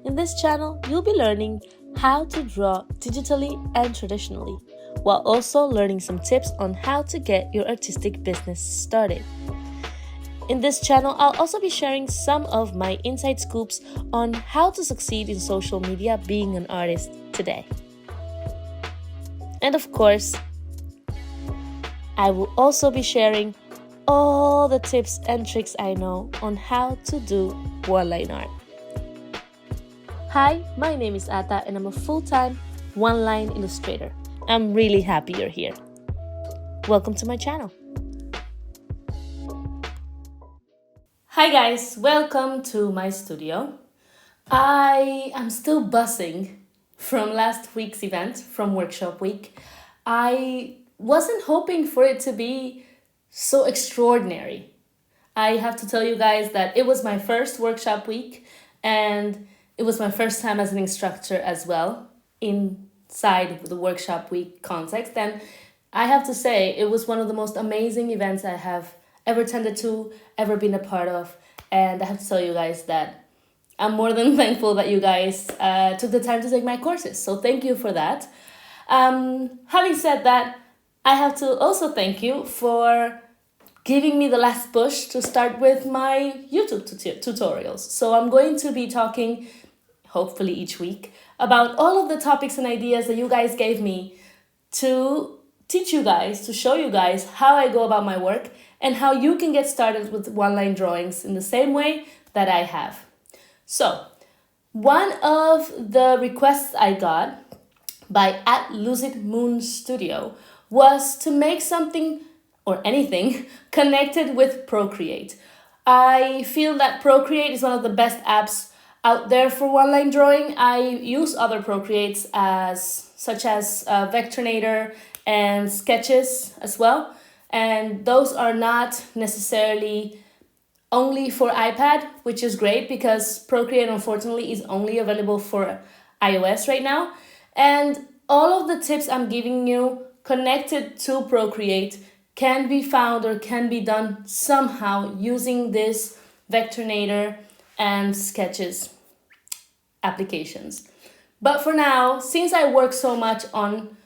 In this channel, you'll be learning how to draw digitally and traditionally, while also learning some tips on how to get your artistic business started. In this channel, I'll also be sharing some of my inside scoops on how to succeed in social media being an artist today. And of course, I will also be sharing all the tips and tricks I know on how to do one-line art. Hi, my name is Ata and I'm a full-time one-line illustrator. I'm really happy you're here. Welcome to my channel. Hi guys, welcome to my studio. I am still buzzing from last week's event, from workshop week. I wasn't hoping for it to be so extraordinary. I have to tell you guys that it was my first workshop week and it was my first time as an instructor as well inside the workshop week context. And I have to say it was one of the most amazing events I have ever attended to, ever been a part of. And I have to tell you guys that I'm more than thankful that you guys took the time to take my courses. So thank you for that. Having said that, I have to also thank you for giving me the last push to start with my YouTube tutorials. So I'm going to be talking, hopefully each week, about all of the topics and ideas that you guys gave me to teach you guys, to show you guys how I go about my work and how you can get started with one-line drawings in the same way that I have. So, one of the requests I got by @LucidMoonStudio was to make something or anything connected with Procreate. I feel that Procreate is one of the best apps out there for one-line drawing. I use other Procreates such as Vectornator and Sketches as well. And those are not necessarily only for iPad, which is great because Procreate unfortunately is only available for iOS right now. And all of the tips I'm giving you connected to Procreate can be found or can be done somehow using this Vectornator and Sketches applications. But for now, since I work so much on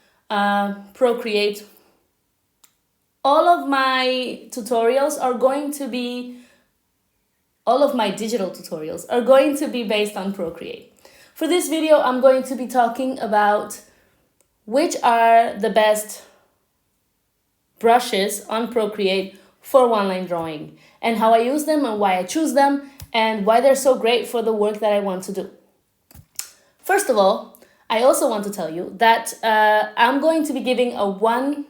Procreate, all of my tutorials are going to be, all of my digital tutorials are going to be based on Procreate. For this video, I'm going to be talking about which are the best brushes on Procreate for one-line drawing and how I use them and why I choose them and why they're so great for the work that I want to do. First of all, I also want to tell you that I'm going to be giving a one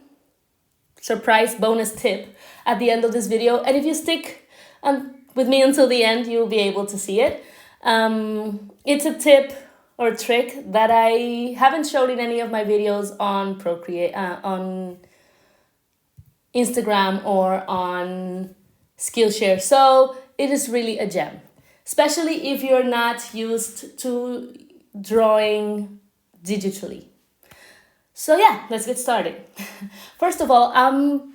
surprise bonus tip at the end of this video. And if you stick with me until the end, you'll be able to see it. It's a tip or trick that I haven't showed in any of my videos on Procreate, on Instagram or on Skillshare. So it is really a gem, especially if you're not used to drawing digitally. So yeah, let's get started. First of all, I'm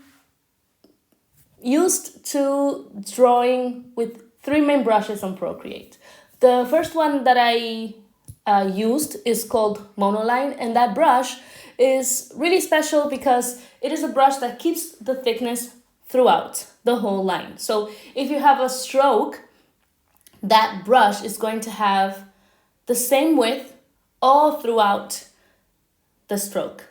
used to drawing with 3 main brushes on Procreate. The first one that I used is called Monoline, and that brush is really special because it is a brush that keeps the thickness throughout the whole line. So if you have a stroke, that brush is going to have the same width all throughout the stroke.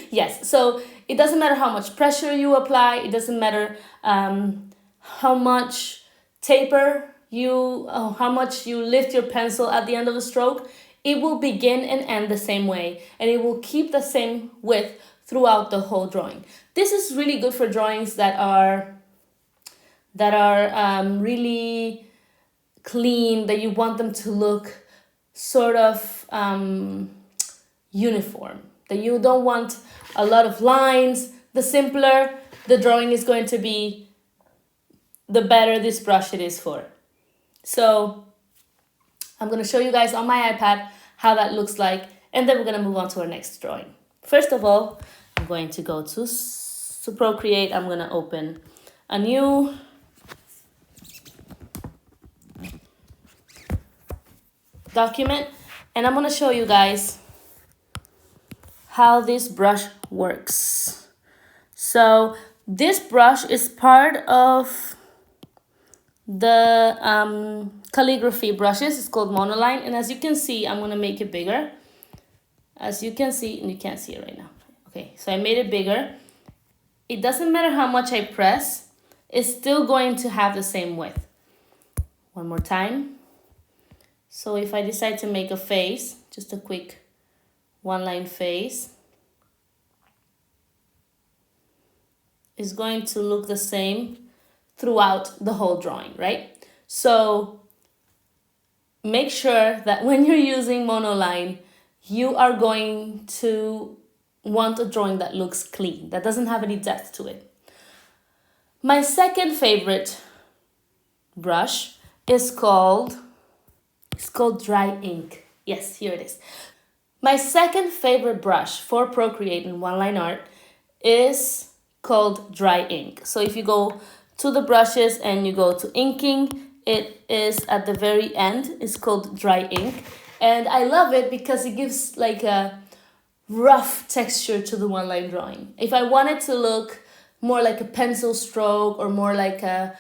Yes, so it doesn't matter how much pressure you apply, it doesn't matter how much taper how much you lift your pencil at the end of a stroke, it will begin and end the same way, and it will keep the same width throughout the whole drawing. This is really good for drawings that are really clean, that you want them to look sort of uniform, that you don't want a lot of lines. The simpler the drawing is going to be, the better this brush it is for. So I'm going to show you guys on my iPad how that looks like, and then we're going to move on to our next drawing. First of all, I'm going to go to Procreate. I'm going to open a new document, and I'm gonna show you guys how this brush works. So this brush is part of the calligraphy brushes. It's called Monoline, and as you can see, I'm gonna make it bigger. As you can see, and you can't see it right now. Okay, so I made it bigger. It doesn't matter how much I press, it's still going to have the same width. One more time. So if I decide to make a face, just a quick one-line face, it's going to look the same throughout the whole drawing, right? So make sure that when you're using Monoline, you are going to want a drawing that looks clean, that doesn't have any depth to it. My second favorite brush is called dry ink. Yes, here it is. My second favorite brush for Procreate and one-line art is called dry ink. So if you go to the brushes and you go to inking, it is at the very end. It's called dry ink. And I love it because it gives like a rough texture to the one-line drawing. If I want it to look more like a pencil stroke or more like a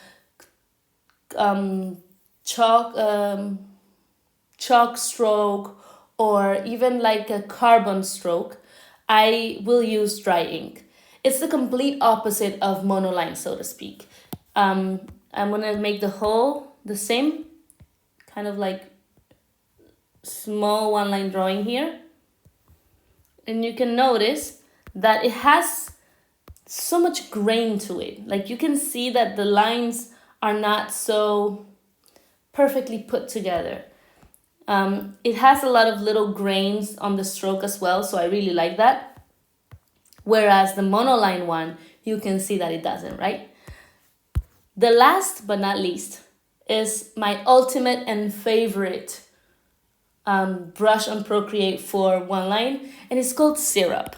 chalk stroke or even like a carbon stroke, I will use dry ink. It's the complete opposite of Monoline, so to speak. I'm gonna make the whole the same kind of like small one-line drawing here. And you can notice that it has so much grain to it. Like you can see that the lines are not so perfectly put together. It has a lot of little grains on the stroke as well, so I really like that. Whereas the Monoline one, you can see that it doesn't, right? The last but not least is my ultimate and favorite brush on Procreate for one line, and it's called Syrup.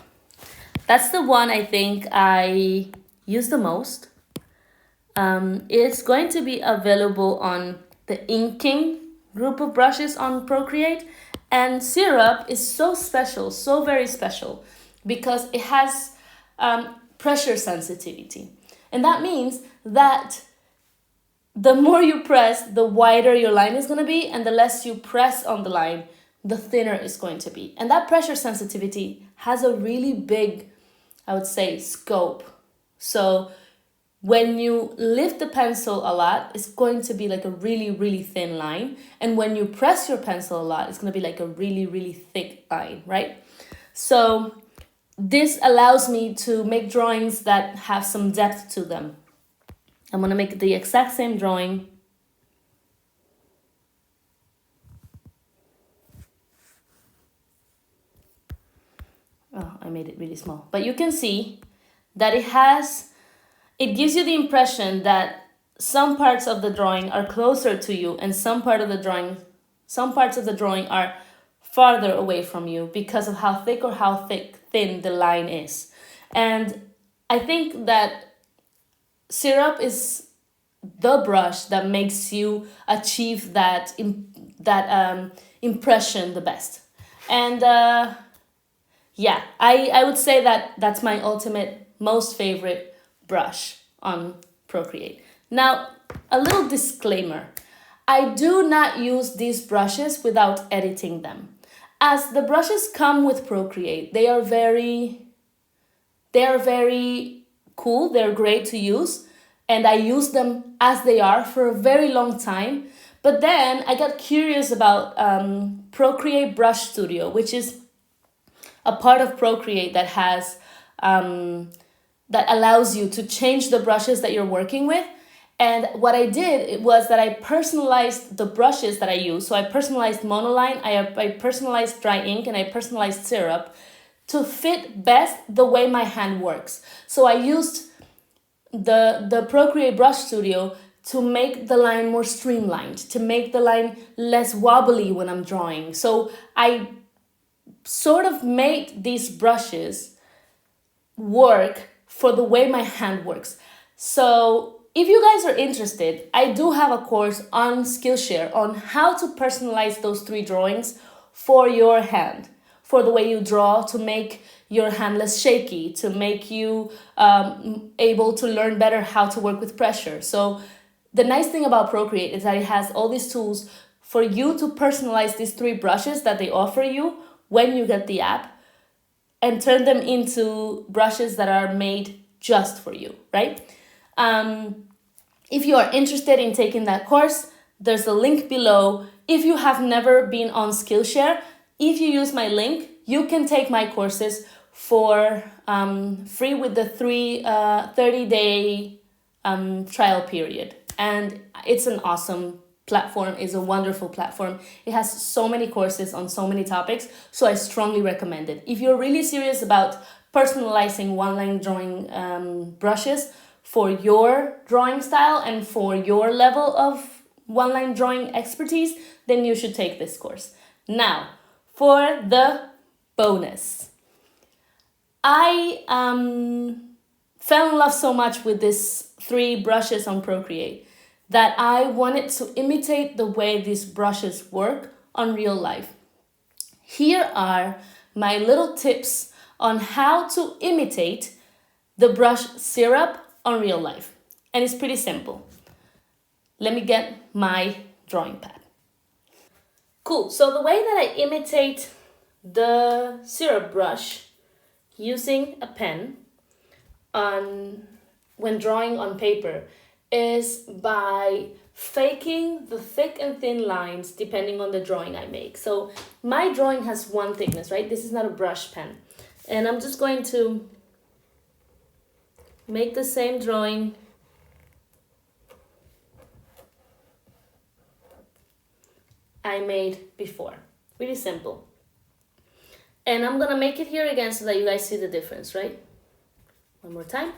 That's the one I think I use the most. It's going to be available on the inking group of brushes on Procreate, and Syrup is so special, so very special, because it has pressure sensitivity. And that means that the more you press, the wider your line is going to be, and the less you press on the line, the thinner it's going to be. And that pressure sensitivity has a really big, I would say, scope. So when you lift the pencil a lot, it's going to be like a really, really thin line. And when you press your pencil a lot, it's going to be like a really, really thick line, right? So this allows me to make drawings that have some depth to them. I'm going to make the exact same drawing. Oh, I made it really small. But you can see that it gives you the impression that some parts of the drawing are closer to you and some parts of the drawing are farther away from you because of how thick or how thin the line is. And I think that Syrup is the brush that makes you achieve that impression the best. And yeah, I would say that that's my ultimate, most favorite brush on Procreate. Now, a little disclaimer. I do not use these brushes without editing them. As the brushes come with Procreate, they are very cool, they're great to use, and I use them as they are for a very long time. But then I got curious about Procreate Brush Studio, which is a part of Procreate that has that allows you to change the brushes that you're working with. And what I did was that I personalized the brushes that I use. So I personalized Monoline, I personalized dry ink, and I personalized Syrup to fit best the way my hand works. So I used the Procreate Brush Studio to make the line more streamlined, to make the line less wobbly when I'm drawing. So I sort of made these brushes work for the way my hand works. So if you guys are interested, I do have a course on Skillshare on how to personalize those 3 drawings for your hand, for the way you draw, to make your hand less shaky, to make you able to learn better how to work with pressure. So the nice thing about Procreate is that it has all these tools for you to personalize these 3 brushes that they offer you when you get the app, and turn them into brushes that are made just for you, right? If you are interested in taking that course, there's a link below. If you have never been on Skillshare, if you use my link, you can take my courses for free with the 30-day trial period. And it's an awesome platform, is a wonderful platform. It has so many courses on so many topics, so I strongly recommend it. If you're really serious about personalizing one-line drawing brushes for your drawing style and for your level of one-line drawing expertise, then you should take this course. Now, for the bonus. I fell in love so much with these 3 brushes on Procreate that I wanted to imitate the way these brushes work on real life. Here are my little tips on how to imitate the brush syrup on real life. And it's pretty simple. Let me get my drawing pad. Cool, so the way that I imitate the syrup brush using a pen when drawing on paper is by faking the thick and thin lines depending on the drawing I make. So my drawing has 1 thickness, right? This is not a brush pen. And I'm just going to make the same drawing I made before. Really simple. And I'm gonna make it here again so that you guys see the difference, right? One more time.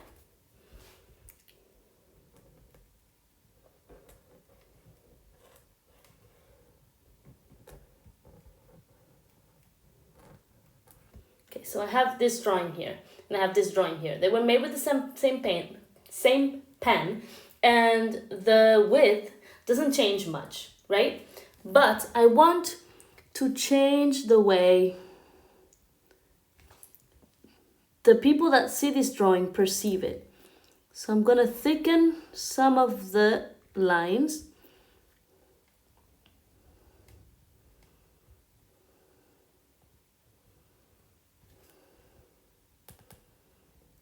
Okay, so I have this drawing here, and I have this drawing here. They were made with the same pen, and the width doesn't change much, right? But I want to change the way the people that see this drawing perceive it. So I'm gonna thicken some of the lines.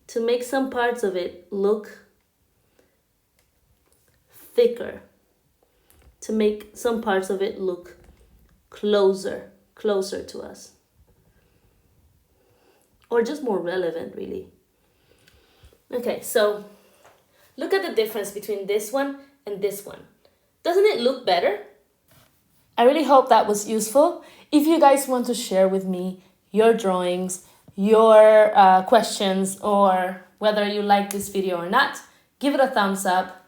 To make some parts of it look thicker. To make some parts of it look closer to us. Or just more relevant, really. Okay, so look at the difference between this one and this one. Doesn't it look better? I really hope that was useful. If you guys want to share with me your drawings, your questions, or whether you like this video or not, give it a thumbs up.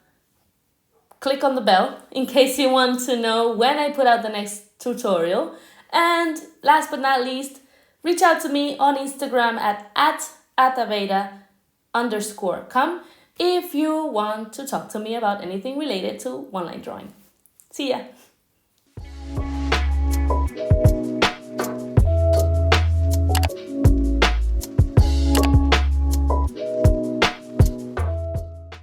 Click on the bell in case you want to know when I put out the next tutorial. And last but not least, reach out to me on Instagram at @ataveda_com if you want to talk to me about anything related to one-line drawing. See ya!